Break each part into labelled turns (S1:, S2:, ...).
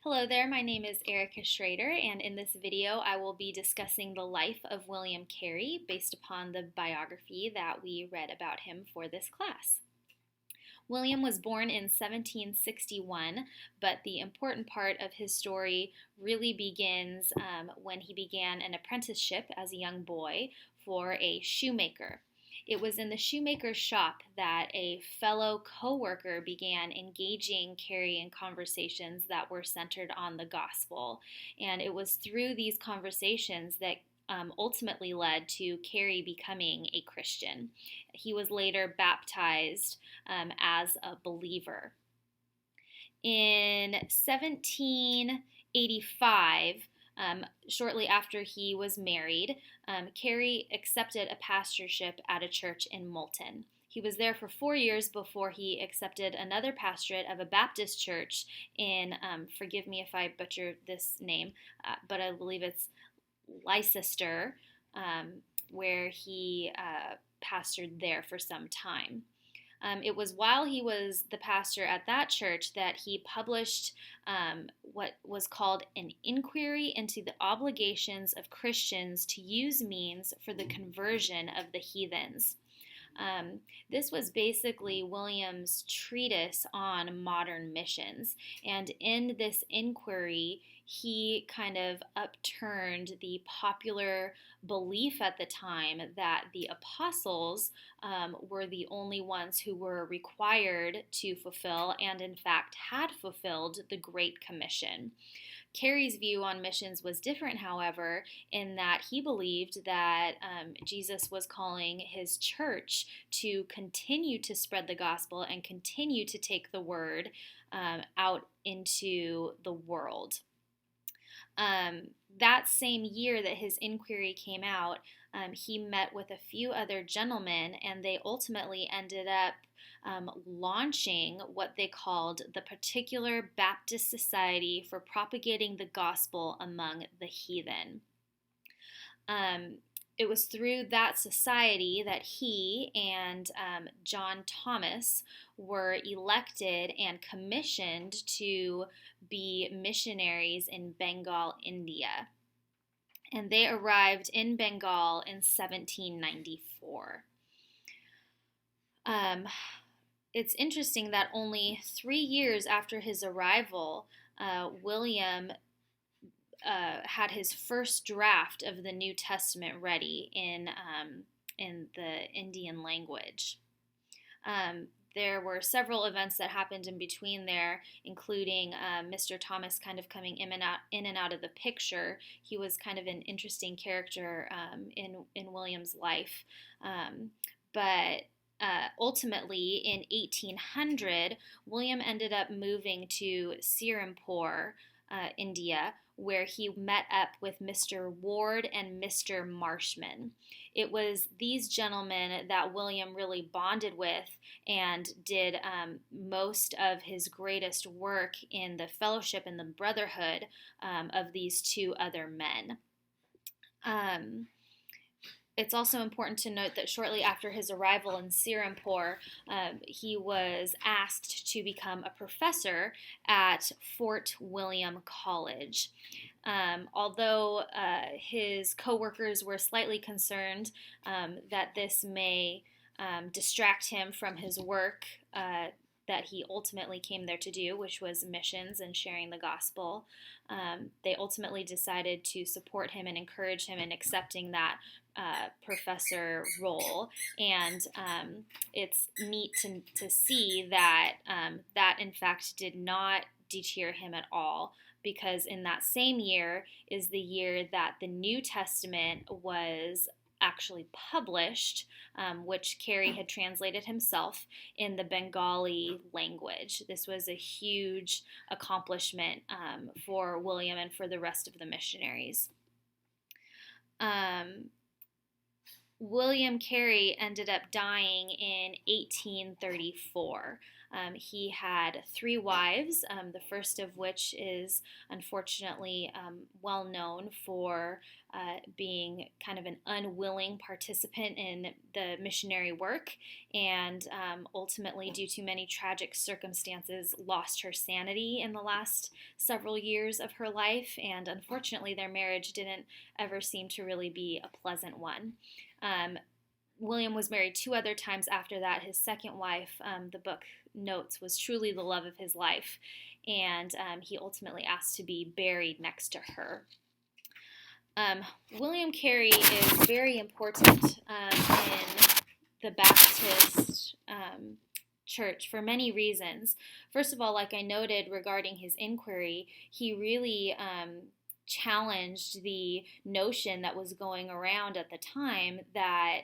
S1: Hello there, my name is Erica Schrader, and in this video I will be discussing the life of William Carey based upon the biography that we read about him for this class. William was born in 1761, but the important part of his story really begins when he began an apprenticeship as a young boy for a shoemaker. It was in the shoemaker's shop that a fellow co-worker began engaging Carey in conversations that were centered on the gospel. And it was through these conversations that ultimately led to Carey becoming a Christian. He was later baptized as a believer. In 1785, shortly after he was married, Carey accepted a pastorship at a church in Moulton. He was there for 4 years before he accepted another pastorate of a Baptist church in, forgive me if I butcher this name, but I believe it's Leicester, where he pastored there for some time. It was while he was the pastor at that church that he published what was called an inquiry into the obligations of Christians to use means for the conversion of the heathens. This was basically William's treatise on modern missions, and in this inquiry, he kind of upturned the popular belief at the time that the apostles were the only ones who were required to fulfill and, in fact, had fulfilled the Great Commission. Carey's view on missions was different, however, in that he believed that Jesus was calling his church to continue to spread the gospel and continue to take the word out into the world. That same year that his inquiry came out, he met with a few other gentlemen, and they ultimately ended up launching what they called the Particular Baptist Society for Propagating the Gospel Among the Heathen. It was through that society that he and John Thomas were elected and commissioned to be missionaries in Bengal, India. And they arrived in Bengal in 1794. It's interesting that only 3 years after his arrival, William had his first draft of the New Testament ready in the Indian language. There were several events that happened in between there, including Mr. Thomas kind of coming in and out of the picture. He was kind of an interesting character in William's life. But ultimately, in 1800, William ended up moving to Serampore, India, where he met up with Mr. Ward and Mr. Marshman. It was these gentlemen that William really bonded with and did most of his greatest work in the fellowship and the brotherhood of these two other men. It's also important to note that shortly after his arrival in Serampore, he was asked to become a professor at Fort William College. Although his co-workers were slightly concerned that this may distract him from his work that he ultimately came there to do, which was missions and sharing the gospel, they ultimately decided to support him and encourage him in accepting that professor role. And it's neat to see that that in fact did not deter him at all, because in that same year is the year that the New Testament was actually published, which Carey had translated himself in the Bengali language. This was a huge accomplishment for William and for the rest of the missionaries. William Carey ended up dying in 1834. He had three wives, the first of which is unfortunately well known for being kind of an unwilling participant in the missionary work, and ultimately, due to many tragic circumstances, lost her sanity in the last several years of her life, and unfortunately, their marriage didn't ever seem to really be a pleasant one. William was married two other times after that. His second wife, the book notes, was truly the love of his life, and he ultimately asked to be buried next to her. William Carey is very important in the Baptist church for many reasons. First of all, like I noted regarding his inquiry, he really challenged the notion that was going around at the time that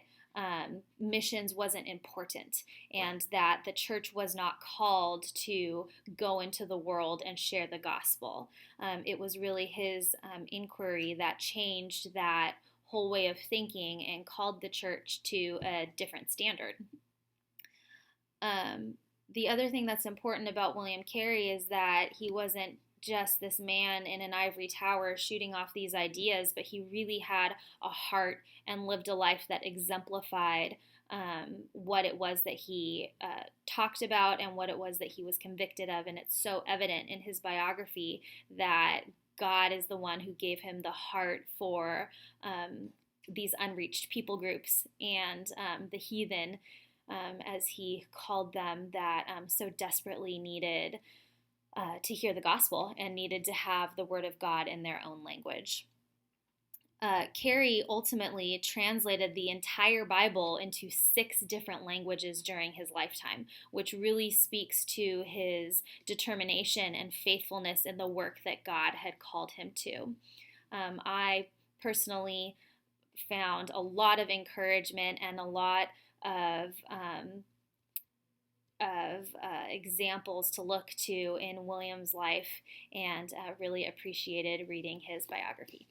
S1: missions wasn't important, and that the church was not called to go into the world and share the gospel. It was really his inquiry that changed that whole way of thinking and called the church to a different standard. The other thing that's important about William Carey is that he wasn't just this man in an ivory tower shooting off these ideas, but he really had a heart and lived a life that exemplified what it was that he talked about and what it was that he was convicted of. And it's so evident in his biography that God is the one who gave him the heart for these unreached people groups and the heathen, as he called them, that so desperately needed to hear the gospel and needed to have the word of God in their own language. Carey ultimately translated the entire Bible into 6 different languages during his lifetime, which really speaks to his determination and faithfulness in the work that God had called him to. I personally found a lot of encouragement and a lot of examples to look to in William's life, and really appreciated reading his biography.